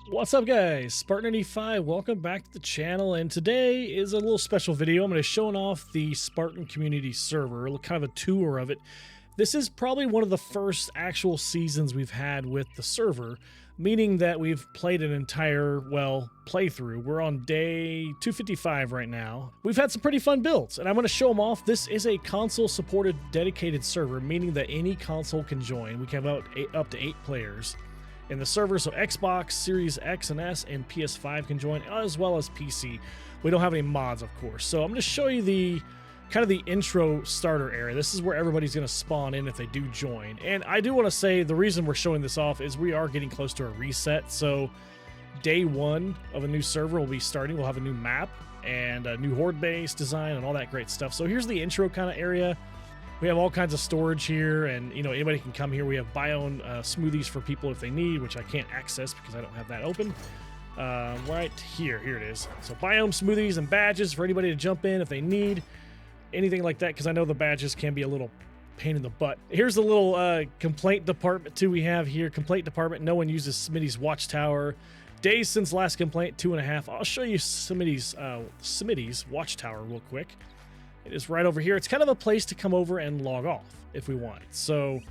What's up guys, Spartan85, welcome back to the channel, and today is a little special video. I'm going to be showing off the Spartan community server, kind of a tour of it. This is probably one of the first actual seasons we've had with the server, meaning that we've played an entire, playthrough. We're on day 255 right now. We've had some pretty fun builds, and I'm going to show them off. This is a console-supported dedicated server, meaning that any console can join. We can have up to 8 players in the server, so Xbox, Series X and S, and PS5 can join, as well as PC. We don't have any mods, of course. So I'm going to show you the kind of the intro starter area. This is where everybody's going to spawn in if they do join. And I do want to say the reason we're showing this off is we are getting close to a reset. So day 1 of a new server will be starting. We'll have a new map and a new Horde base design and all that great stuff. So here's the intro kind of area. We have all kinds of storage here, and anybody can come here. We have buy-own smoothies for people if they need, which I can't access because I don't have that open. Right here it is. So buy-own smoothies and badges for anybody to jump in if they need anything like that, because I know the badges can be a little pain in the butt. Here's the little complaint department too we have here. Complaint department, no one uses Smitty's watchtower. Days since last complaint, 2.5. I'll show you Smitty's watchtower real quick. It is right over here. It's kind of a place to come over and log off if we want. So,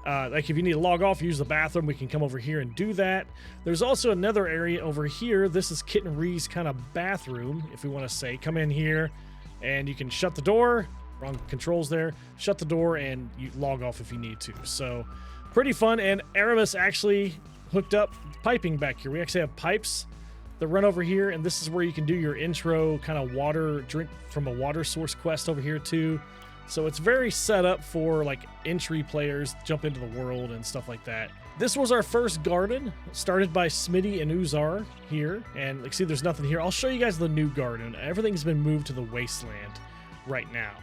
like if you need to log off, use the bathroom, we can come over here and do that. There's also another area over here. This is Kitten Ree's kind of bathroom, if we want to say. Come in here, and you can shut the door. Wrong controls there. Shut the door, and you log off if you need to. So, pretty fun. And Aramis actually hooked up piping back here. We actually have pipes that run over here, and this is where you can do your intro kind of water drink from a water source quest over here too. So it's very set up for like entry players, jump into the world and stuff like that. This was our first garden, started by Smitty and Uzar here, and like see there's nothing here. I'll show you guys the new garden. Everything's been moved to the Wasteland right now.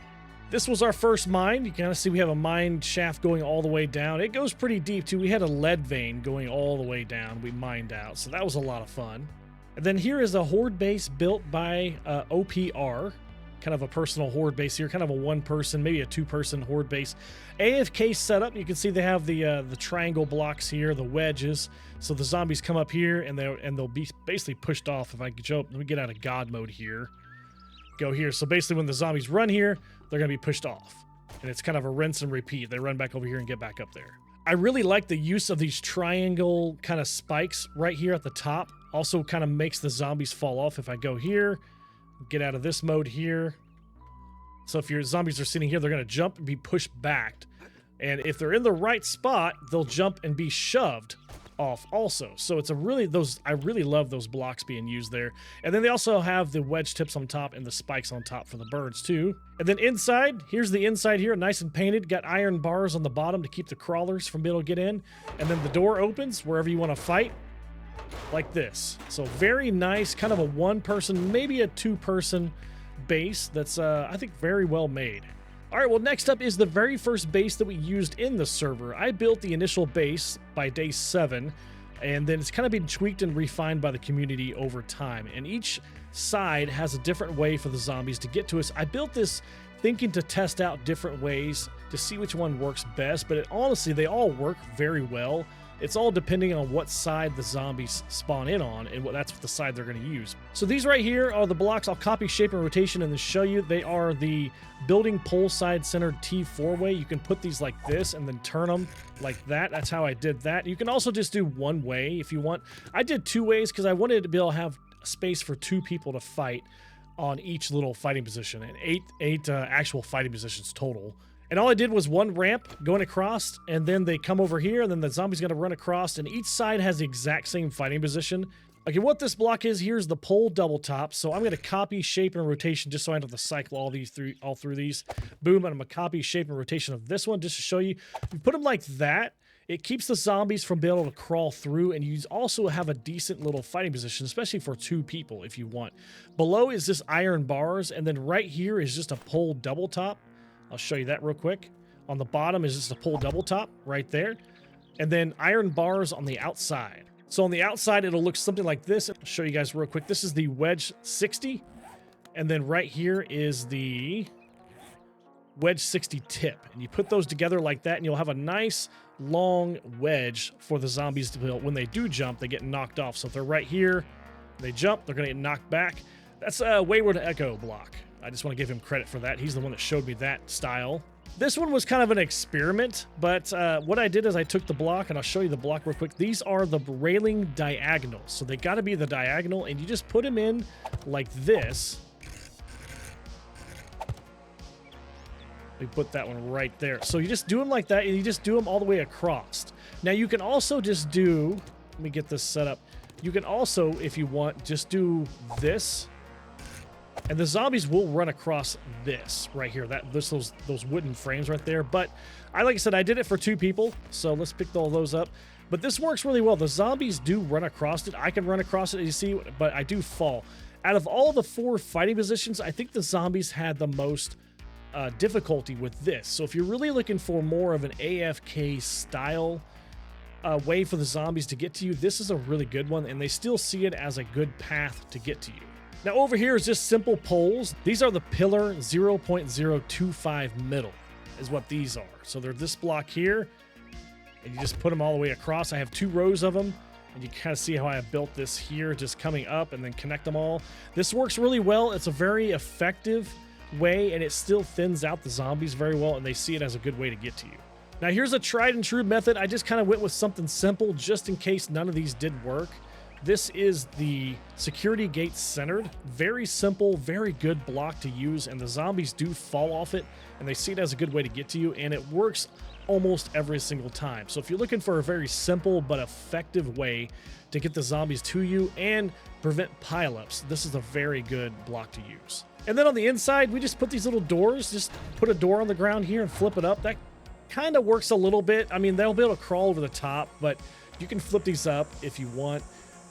This was our first mine. You can kind of see we have a mine shaft going all the way down. It goes pretty deep too. We had a lead vein going all the way down. We mined out, so that was a lot of fun. And then here is a Horde base built by OPR, kind of a personal Horde base here, kind of a 1-person, maybe a 2-person Horde base. AFK setup, you can see they have the triangle blocks here, the wedges, so the zombies come up here and they'll be basically pushed off. If I can jump, let me get out of God mode here. Go here. So basically when the zombies run here, they're going to be pushed off. And it's kind of a rinse and repeat. They run back over here and get back up there. I really like the use of these triangle kind of spikes right here at the top. Also kind of makes the zombies fall off. If I go here, get out of this mode here. So if your zombies are sitting here, they're going to jump and be pushed back. And if they're in the right spot, they'll jump and be shoved off also. So it's a really, I really love those blocks being used there. And then they also have the wedge tips on top and the spikes on top for the birds too. And then inside, here's the inside here, nice and painted. Got iron bars on the bottom to keep the crawlers from being able to get in. And then the door opens wherever you want to fight, like this. So very nice, kind of a 1-person, maybe a 2-person base that's I think very well made. All right, well next up is the very first base that we used in the server. I built the initial base by day 7, and then it's kind of been tweaked and refined by the community over time, and each side has a different way for the zombies to get to us. I built this thinking to test out different ways to see which one works best, but honestly they all work very well. It's all depending on what side the zombies spawn in on, and that's the side they're going to use. So these right here are the blocks. I'll copy, shape, and rotation and then show you. They are the building pole side centered T4 way. You can put these like this and then turn them like that. That's how I did that. You can also just do one way if you want. I did 2 ways because I wanted to be able to have space for 2 people to fight on each little fighting position, and 8 actual fighting positions total. And all I did was 1 ramp going across, and then they come over here, and then the zombie's gonna run across, and each side has the exact same fighting position. Okay, what this block is, here's the pole double top. So I'm gonna copy, shape, and rotation just so I don't have to cycle all through these. Boom, and I'm gonna copy, shape, and rotation of this one just to show you. You put them like that, it keeps the zombies from being able to crawl through, and you also have a decent little fighting position, especially for 2 people if you want. Below is just iron bars, and then right here is just a pole double top. I'll show you that real quick. On the bottom is just a pole double top right there. And then iron bars on the outside. So on the outside, it'll look something like this. I'll show you guys real quick. This is the wedge 60. And then right here is the wedge 60 tip. And you put those together like that, and you'll have a nice long wedge for the zombies to build. When they do jump, they get knocked off. So if they're right here, they jump, they're going to get knocked back. That's a Wayward Echo block. I just want to give him credit for that. He's the one that showed me that style. This one was kind of an experiment, but what I did is I took the block, and I'll show you the block real quick. These are the railing diagonals, so they got to be the diagonal, and you just put them in like this. We put that one right there. So you just do them like that, and you just do them all the way across. Now you can also just do, let me get this set up. You can also, if you want, just do this. And the zombies will run across this right here. Those wooden frames right there. But like I said, I did it for 2 people. So let's pick all those up. But this works really well. The zombies do run across it. I can run across it, as you see, but I do fall. Out of all the 4 fighting positions, I think the zombies had the most difficulty with this. So if you're really looking for more of an AFK style way for the zombies to get to you, this is a really good one, and they still see it as a good path to get to you. Now over here is just simple poles. These are the pillar 0.025 middle is what these are. So they're this block here, and you just put them all the way across. I have 2 rows of them, and you kind of see how I built this here, just coming up and then connect them all. This works really well. It's a very effective way, and it still thins out the zombies very well, and they see it as a good way to get to you. Now here's a tried and true method. I just kind of went with something simple just in case none of these did work. This is the security gate centered. Very simple, very good block to use, and the zombies do fall off it, and they see it as a good way to get to you, and it works almost every single time. So if you're looking for a very simple but effective way to get the zombies to you and prevent pileups, this is a very good block to use. And then on the inside, we just put these little doors. Just put a door on the ground here and flip it up. That kind of works a little bit. I mean, they'll be able to crawl over the top, but you can flip these up if you want.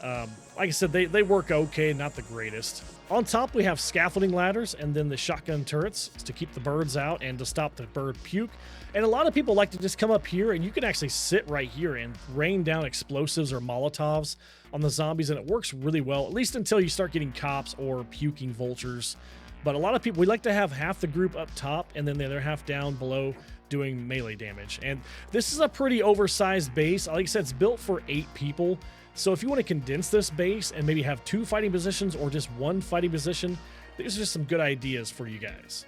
Like I said, they work okay, not the greatest. On top, we have scaffolding ladders and then the shotgun turrets to keep the birds out and to stop the bird puke. And a lot of people like to just come up here, and you can actually sit right here and rain down explosives or Molotovs on the zombies, and it works really well, at least until you start getting cops or puking vultures. But a lot of people, we like to have half the group up top and then the other half down below doing melee damage. And this is a pretty oversized base. Like I said, it's built for 8 people. So if you want to condense this base and maybe have 2 fighting positions or just 1 fighting position, these are just some good ideas for you guys.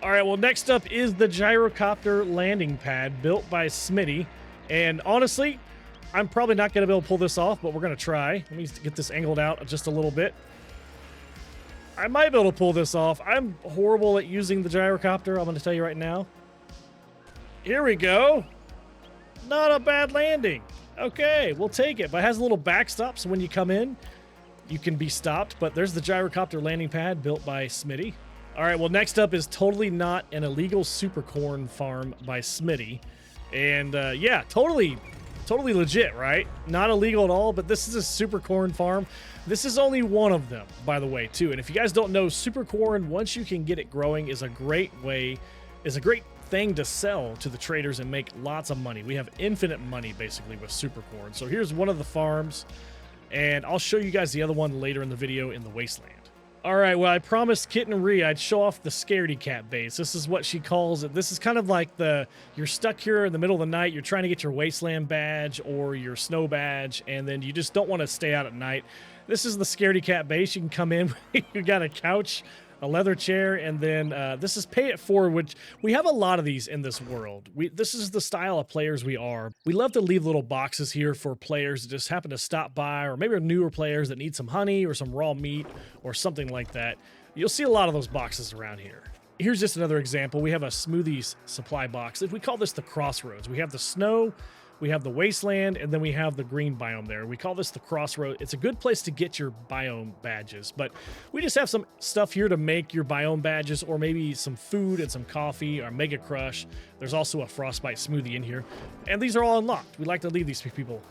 All right, well, next up is the gyrocopter landing pad built by Smitty. And honestly, I'm probably not going to be able to pull this off, but we're going to try. Let me get this angled out just a little bit. I might be able to pull this off. I'm horrible at using the gyrocopter, I'm going to tell you right now. Here we go. Not a bad landing. Okay, we'll take it. But it has a little backstop, so when you come in, you can be stopped. But there's the gyrocopter landing pad built by Smitty. All right, well, next up is Totally Not an Illegal Supercorn Farm by Smitty. And yeah, totally legit, right? Not illegal at all, but this is a supercorn farm. This is only one of them, by the way, too. And if you guys don't know, supercorn, once you can get it growing, is a great thing to sell to the traders and make lots of money. We have infinite money, basically, with supercorn. So here's one of the farms, and I'll show you guys the other one later in the video in the Wasteland. All right, well, I promised Kitten Rhea I'd show off the Scaredy Cat base. This is what she calls it. This is kind of like you're stuck here in the middle of the night, you're trying to get your Wasteland badge or your Snow badge, and then you just don't want to stay out at night. This is the Scaredy Cat base. You can come in, you got a couch, a leather chair, and then this is pay it forward, which we have a lot of these in this world. This is the style of players we are. We love to leave little boxes here for players that just happen to stop by, or maybe newer players that need some honey or some raw meat or something like that. You'll see a lot of those boxes around here. Here's just another example. We have a smoothies supply box. We call this the Crossroads. We have the snow, we have the Wasteland, and then we have the green biome there. We call this the Crossroads. It's a good place to get your biome badges, but we just have some stuff here to make your biome badges, or maybe some food and some coffee or Mega Crush. There's also a Frostbite smoothie in here, and these are all unlocked. We like to leave these for people.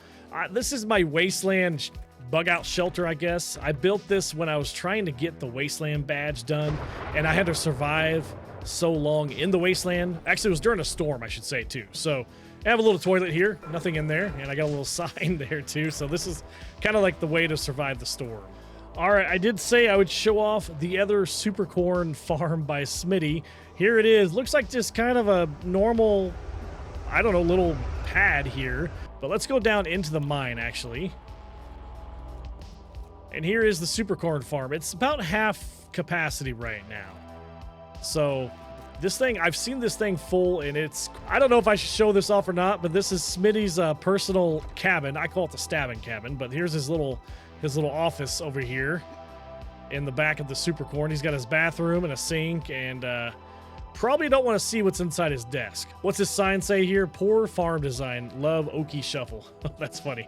This is my Wasteland bug out shelter, I guess. I built this when I was trying to get the Wasteland badge done, and I had to survive so long in the Wasteland. Actually, it was during a storm, I should say, too. So I have a little toilet here, nothing in there, and I got a little sign there too, so this is kind of like the way to survive the storm. All right, I did say I would show off the other supercorn farm by Smitty. Here it is. Looks like just kind of a normal, I don't know, little pad here. But let's go down into the mine, actually. And here is the supercorn farm. It's about half capacity right now. So this thing, I've seen this thing full, and it's, I don't know if I should show this off or not, but this is Smitty's personal cabin. I call it the stabbing cabin, but here's his little office over here in the back of the supercorn. He's got his bathroom and a sink, and probably don't want to see what's inside his desk. What's his sign say here? Poor farm design. Love Okie Shuffle. That's funny.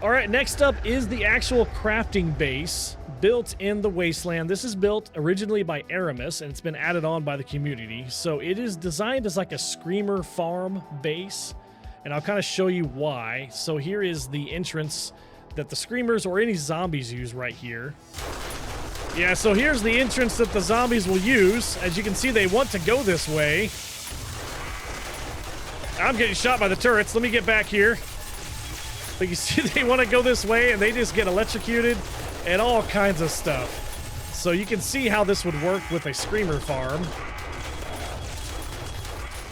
All right, next up is the actual crafting base built in the Wasteland. This is built originally by Aramis, and it's been added on by the community. So it is designed as like a screamer farm base, and I'll kind of show you why. So here is the entrance that the screamers or any zombies use right here. Yeah, so here's the entrance that the zombies will use. As you can see, they want to go this way. I'm getting shot by the turrets. Let me get back here. But you see, they want to go this way, and they just get electrocuted and all kinds of stuff. So you can see how this would work with a screamer farm.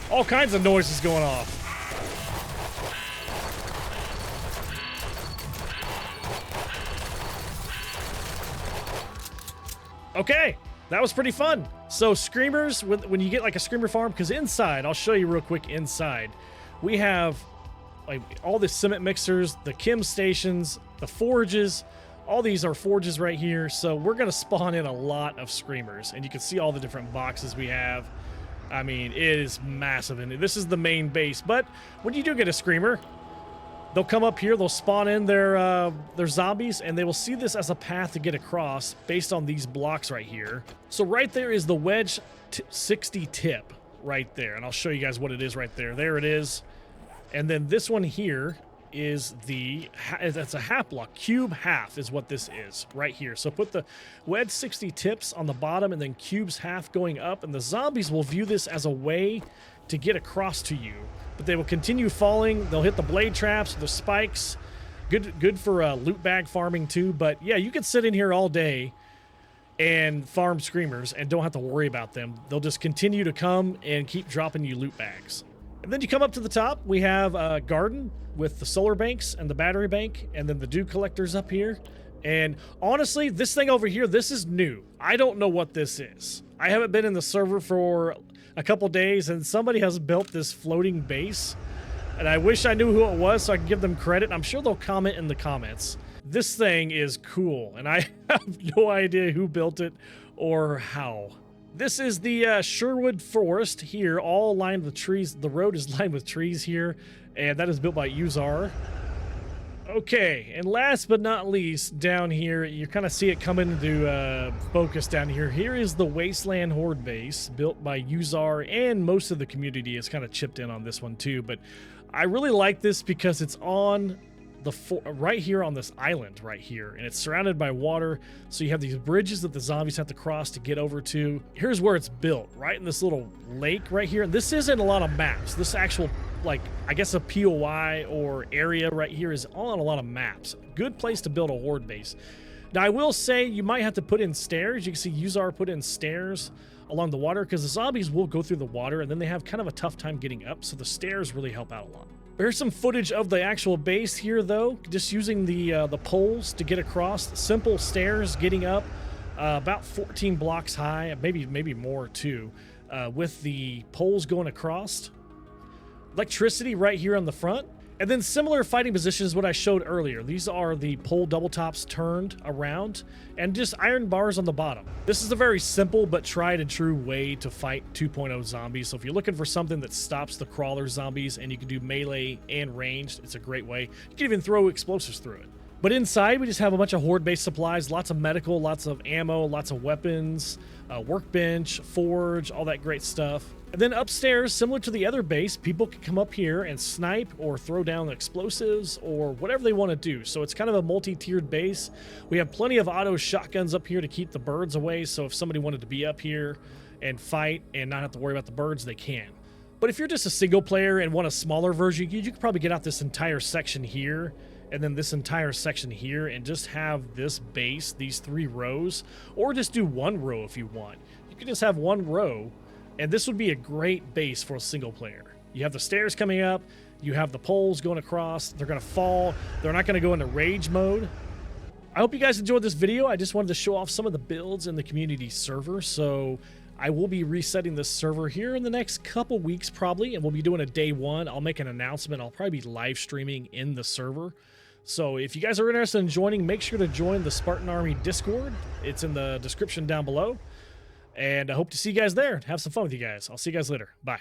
All kinds of noises going off. Okay, that was pretty fun. So screamers, when you get like a screamer farm, because inside, I'll show you real quick inside, we have like all the cement mixers, the chem stations, the forges. All these are forges right here. So we're going to spawn in a lot of screamers, and you can see all the different boxes we have. I mean, it is massive, and this is the main base. But when you do get a screamer, they'll come up here, they'll spawn in their zombies, and they will see this as a path to get across based on these blocks right here. So right there is the wedge 60 tip right there, and I'll show you guys what it is right there. There it is. And then this one here is that's a half block. Cube half is what this is right here. So put the wedge 60 tips on the bottom and then cubes half going up, and the zombies will view this as a way to get across to you. But they will continue falling. They'll hit the blade traps, the spikes. Good for loot bag farming too. But yeah, you can sit in here all day and farm screamers and don't have to worry about them. They'll just continue to come and keep dropping you loot bags. And then you come up to the top, we have a garden with the solar banks and the battery bank, and then the dew collectors up here. And honestly, this thing over here, this is new. I don't know what this is. I haven't been in the server for a couple days, and somebody has built this floating base, and I wish I knew who it was so I could give them credit. I'm sure they'll comment in the comments. This thing is cool, and I have no idea who built it or how. This is the Sherwood Forest here, all lined with trees. The road is lined with trees here, and that is built by Uzar. Okay, and last but not least, down here, you kind of see it come into focus down here. Here is the Wasteland Horde base, built by Uzar, and most of the community has kind of chipped in on this one too. But I really like this because it's on the right here on this island right here, and it's surrounded by water. So you have these bridges that the zombies have to cross to get over to. Here's where it's built, right in this little lake right here. This isn't a lot of maps. This actual, like, I guess a POI or area right here is on a lot of maps. Good place to build a horde base. Now I will say you might have to put in stairs. You can see Uzar put in stairs along the water because the zombies will go through the water and then they have kind of a tough time getting up. So the stairs really help out a lot. Here's some footage of the actual base here though, just using the poles to get across. Simple stairs getting up, about 14 blocks high, maybe more too, with the poles going across. Electricity right here on the front. And then similar fighting positions what I showed earlier. These are the pole double tops turned around and just iron bars on the bottom. This is a very simple but tried and true way to fight 2.0 zombies. So if you're looking for something that stops the crawler zombies and you can do melee and ranged, it's a great way. You can even throw explosives through it. But inside, we just have a bunch of horde-based supplies, lots of medical, lots of ammo, lots of weapons, workbench, forge, all that great stuff. And then upstairs, similar to the other base, people can come up here and snipe or throw down explosives or whatever they want to do. So it's kind of a multi-tiered base. We have plenty of auto shotguns up here to keep the birds away. So if somebody wanted to be up here and fight and not have to worry about the birds, they can. But if you're just a single player and want a smaller version, you could probably get out this entire section here and then this entire section here and just have this base, these 3 rows, or just do 1 row if you want. You could just have 1 row, and this would be a great base for a single player. You have the stairs coming up. You have the poles going across. They're going to fall. They're not going to go into rage mode. I hope you guys enjoyed this video. I just wanted to show off some of the builds in the community server. So I will be resetting this server here in the next couple weeks probably, and we'll be doing a day one. I'll make an announcement. I'll probably be live streaming in the server. So if you guys are interested in joining, make sure to join the Spartan Army Discord. It's in the description down below. And I hope to see you guys there. Have some fun with you guys. I'll see you guys later. Bye.